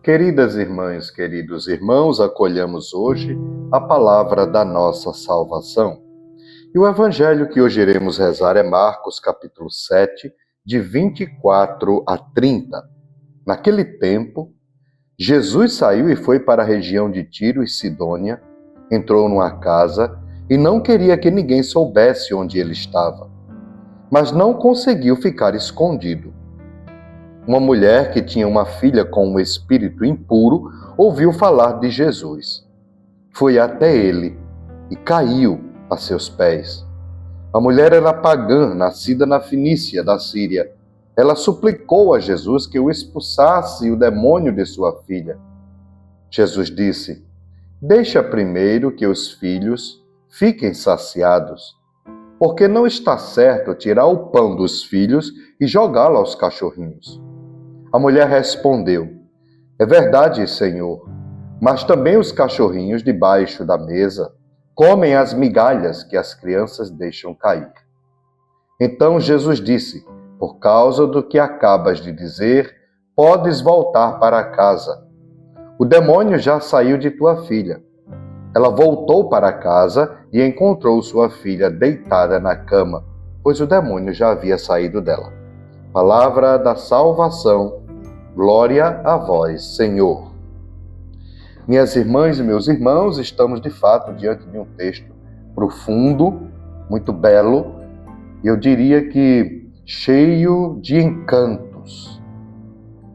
Queridas irmãs, queridos irmãos, acolhamos hoje a palavra da nossa salvação. E o evangelho que hoje iremos rezar é Marcos, capítulo 7, de 24 a 30. Naquele tempo, Jesus saiu e foi para a região de Tiro e Sidônia, entrou numa casa e não queria que ninguém soubesse onde ele estava, mas não conseguiu ficar escondido. Uma mulher que tinha uma filha com um espírito impuro ouviu falar de Jesus. Foi até ele e caiu a seus pés. A mulher era pagã, nascida na Fenícia da Síria. Ela suplicou a Jesus que o expulsasse o demônio de sua filha. Jesus disse: "Deixa primeiro que os filhos fiquem saciados, porque não está certo tirar o pão dos filhos e jogá-lo aos cachorrinhos." A mulher respondeu: "É verdade, Senhor, mas também os cachorrinhos debaixo da mesa comem as migalhas que as crianças deixam cair." Então Jesus disse: "Por causa do que acabas de dizer, podes voltar para casa. O demônio já saiu de tua filha." Ela voltou para casa e encontrou sua filha deitada na cama, pois o demônio já havia saído dela. Palavra da salvação. Glória a vós, Senhor. Minhas irmãs e meus irmãos, estamos de fato diante de um texto profundo, muito belo, e eu diria que cheio de encantos.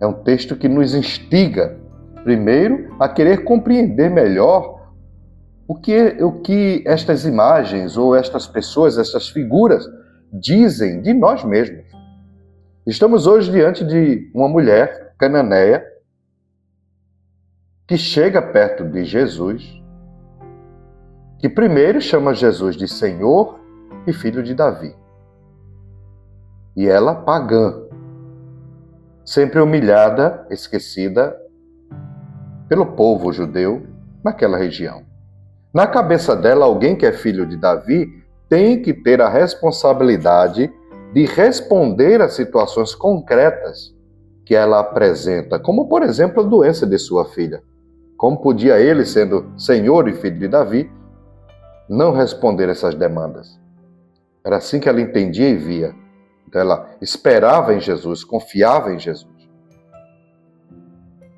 É um texto que nos instiga, primeiro, a querer compreender melhor o que estas imagens ou estas pessoas, estas figuras dizem de nós mesmos. Estamos hoje diante de uma mulher cananeia que chega perto de Jesus, que primeiro chama Jesus de Senhor e filho de Davi. E ela pagã, sempre humilhada, esquecida pelo povo judeu naquela região. Na cabeça dela, alguém que é filho de Davi tem que ter a responsabilidade de responder a situações concretas que ela apresenta, como, por exemplo, a doença de sua filha. Como podia ele, sendo Senhor e filho de Davi, não responder essas demandas? Era assim que ela entendia e via. Então ela esperava em Jesus, confiava em Jesus.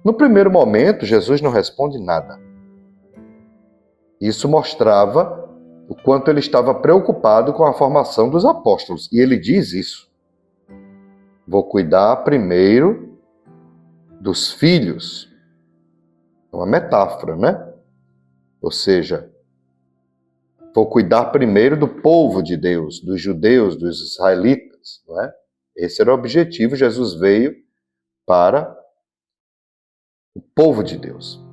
No primeiro momento, Jesus não responde nada. Isso mostrava o quanto ele estava preocupado com a formação dos apóstolos. E ele diz isso: "Vou cuidar primeiro dos filhos." É uma metáfora, né? Ou seja, vou cuidar primeiro do povo de Deus, dos judeus, dos israelitas, não é? Esse era o objetivo. Jesus veio para o povo de Deus.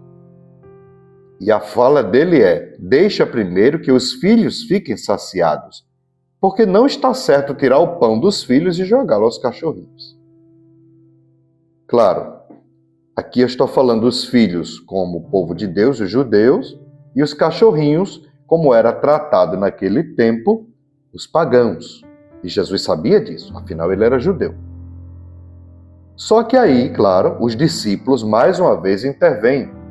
E a fala dele é: deixa primeiro que os filhos fiquem saciados, porque não está certo tirar o pão dos filhos e jogá-lo aos cachorrinhos. Claro, aqui eu estou falando dos filhos como o povo de Deus, os judeus, e os cachorrinhos, como era tratado naquele tempo, os pagãos. E Jesus sabia disso, afinal ele era judeu. Só que aí, claro, os discípulos mais uma vez intervêm.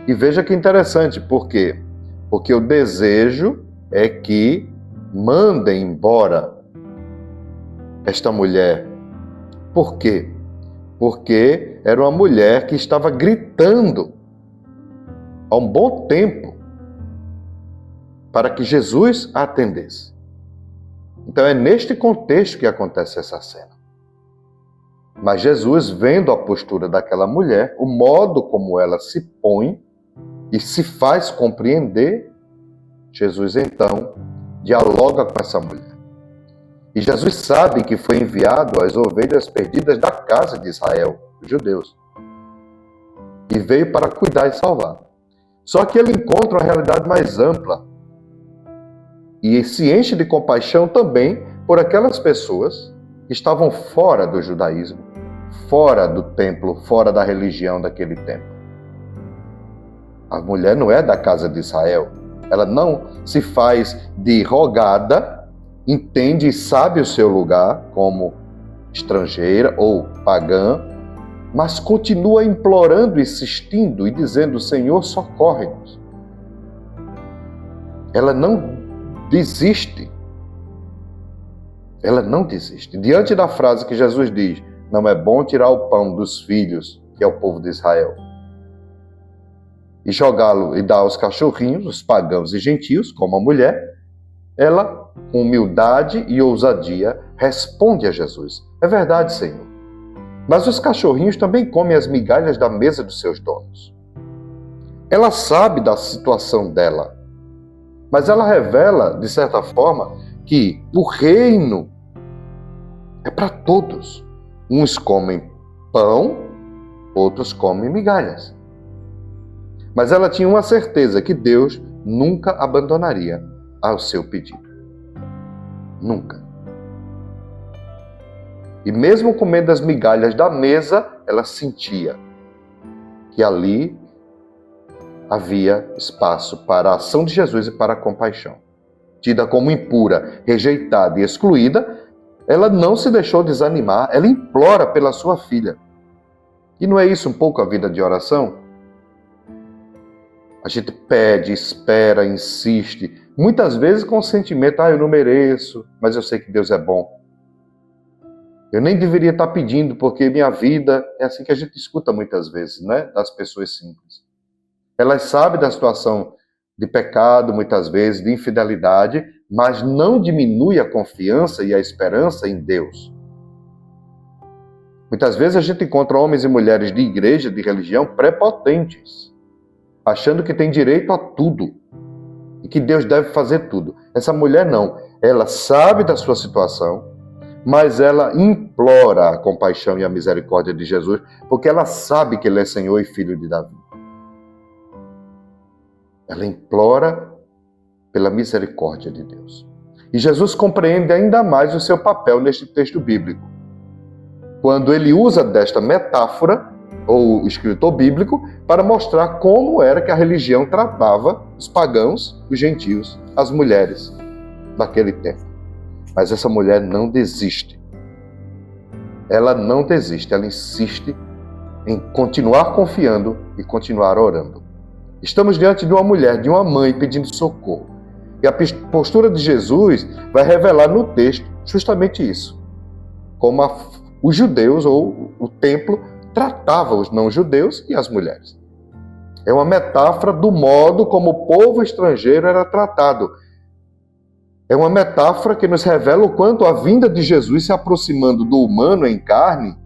E veja que interessante, por quê? Porque o desejo é que mandem embora esta mulher. Por quê? Porque era uma mulher que estava gritando há um bom tempo para que Jesus a atendesse. Então é neste contexto que acontece essa cena. Mas Jesus, vendo a postura daquela mulher, o modo como ela se põe e se faz compreender, Jesus então dialoga com essa mulher. E Jesus sabe que foi enviado às ovelhas perdidas da casa de Israel, os judeus, e veio para cuidar e salvar. Só que ele encontra uma realidade mais ampla e se enche de compaixão também por aquelas pessoas que estavam fora do judaísmo, fora do templo, fora da religião daquele tempo. A mulher não é da casa de Israel. Ela não se faz de rogada, entende e sabe o seu lugar como estrangeira ou pagã, mas continua implorando, insistindo e dizendo: Senhor, socorre-nos. Ela não desiste. Ela não desiste. Diante da frase que Jesus diz: não é bom tirar o pão dos filhos, que é o povo de Israel, e jogá-lo e dar aos cachorrinhos, os pagãos e gentios, como a mulher, ela, com humildade e ousadia, responde a Jesus: é verdade, Senhor, mas os cachorrinhos também comem as migalhas da mesa dos seus donos. Ela sabe da situação dela, mas ela revela, de certa forma, que o reino é para todos. Uns comem pão, outros comem migalhas. Mas ela tinha uma certeza, que Deus nunca abandonaria ao seu pedido. Nunca. E mesmo comendo as migalhas da mesa, ela sentia que ali havia espaço para a ação de Jesus e para a compaixão. Tida como impura, rejeitada e excluída, ela não se deixou desanimar, ela implora pela sua filha. E não é isso um pouco a vida de oração? A gente pede, espera, insiste, muitas vezes com o sentimento: eu não mereço, mas eu sei que Deus é bom. Eu nem deveria estar pedindo, porque minha vida... É assim que a gente escuta muitas vezes, né? Das pessoas simples. Elas sabem da situação de pecado, muitas vezes, de infidelidade, mas não diminui a confiança e a esperança em Deus. Muitas vezes a gente encontra homens e mulheres de igreja, de religião, prepotentes, achando que tem direito a tudo e que Deus deve fazer tudo. Essa mulher não. Ela sabe da sua situação, mas ela implora a compaixão e a misericórdia de Jesus, porque ela sabe que Ele é Senhor e Filho de Davi. Ela implora pela misericórdia de Deus. E Jesus compreende ainda mais o seu papel neste texto bíblico, quando ele usa desta metáfora, ou escritor bíblico, para mostrar como era que a religião tratava os pagãos, os gentios, as mulheres daquele tempo. Mas essa mulher não desiste. Ela não desiste, ela insiste em continuar confiando e continuar orando. Estamos diante de uma mulher, de uma mãe pedindo socorro. E a postura de Jesus vai revelar no texto justamente isso. Como os judeus ou o templo tratava os não-judeus e as mulheres. É uma metáfora do modo como o povo estrangeiro era tratado. É uma metáfora que nos revela o quanto a vinda de Jesus se aproximando do humano em carne,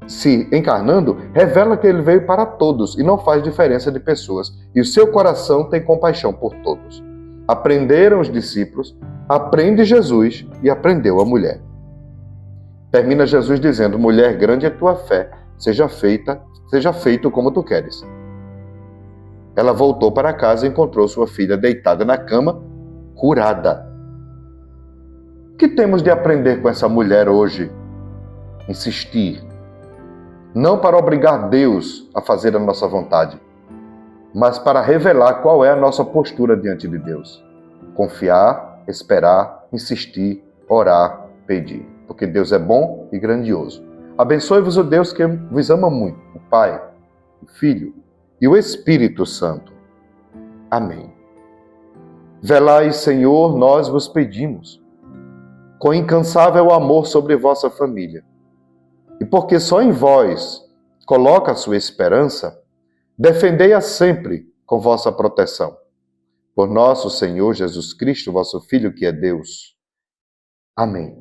se encarnando, revela que ele veio para todos e não faz diferença de pessoas. E o seu coração tem compaixão por todos. Aprenderam os discípulos, aprende Jesus e aprendeu a mulher. Termina Jesus dizendo: mulher, grande é tua fé, seja feito como tu queres. Ela voltou para casa e encontrou sua filha deitada na cama, curada. O que temos de aprender com essa mulher hoje? Insistir. Não para obrigar Deus a fazer a nossa vontade, mas para revelar qual é a nossa postura diante de Deus. Confiar, esperar, insistir, orar, pedir. Porque Deus é bom e grandioso. Abençoe-vos o Deus que vos ama muito, o Pai, o Filho e o Espírito Santo. Amém. Velai, Senhor, nós vos pedimos, com incansável amor sobre vossa família. E porque só em vós coloca a sua esperança, defendei-a sempre com vossa proteção. Por nosso Senhor Jesus Cristo, vosso Filho, que é Deus. Amém.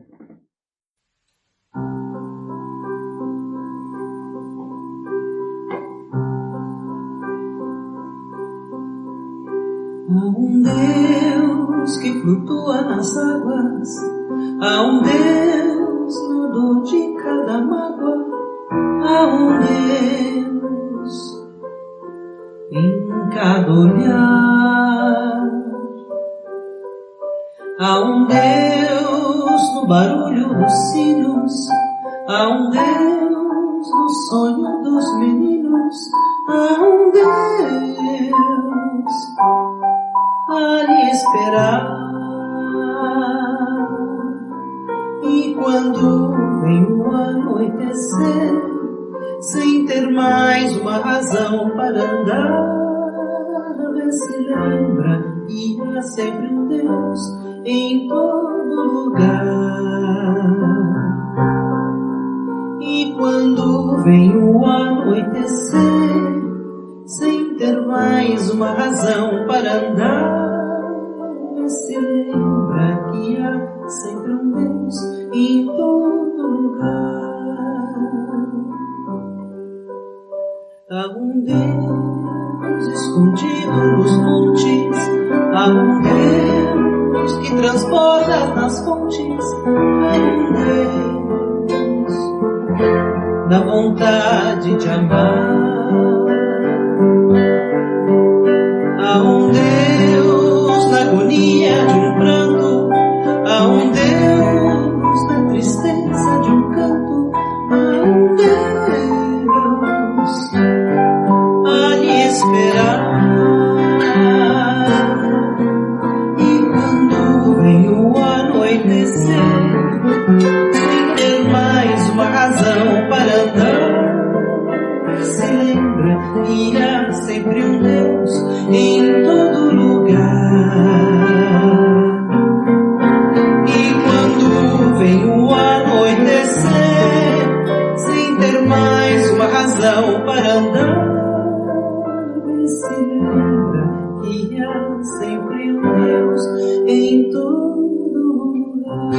Há um Deus que flutua nas águas, há um Deus no dor de cada mágoa, há um Deus em cada olhar, há um Deus no barulho dos sinos, há um Deus no sonho dos meninos, há um Deus a lhe esperar. E quando vem o anoitecer, sem ter mais uma razão para andar. Se lembra que há sempre um Deus em todo lugar. E quando vem o anoitecer, sem ter mais uma razão para andar, se lembra que há sempre um Deus em todo lugar. Há um Deus escondido nos montes, há um Deus que transborda nas fontes, há um Deus da vontade de amar. Há um Deus na agonia de um pranto, há um Deus na tristeza de um canto, há um Deus a lhe esperar. E quando vem o anoitecer, sem ter mais uma razão para andar, se lembra que há sempre um Deus em todo lugar. E quando vem o anoitecer, sem ter mais uma razão para andar, se lembra que há sempre um Deus em todo lugar.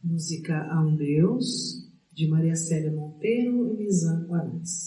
Música Há um Deus, de Maria Célia Monteiro e Nizam Guarás.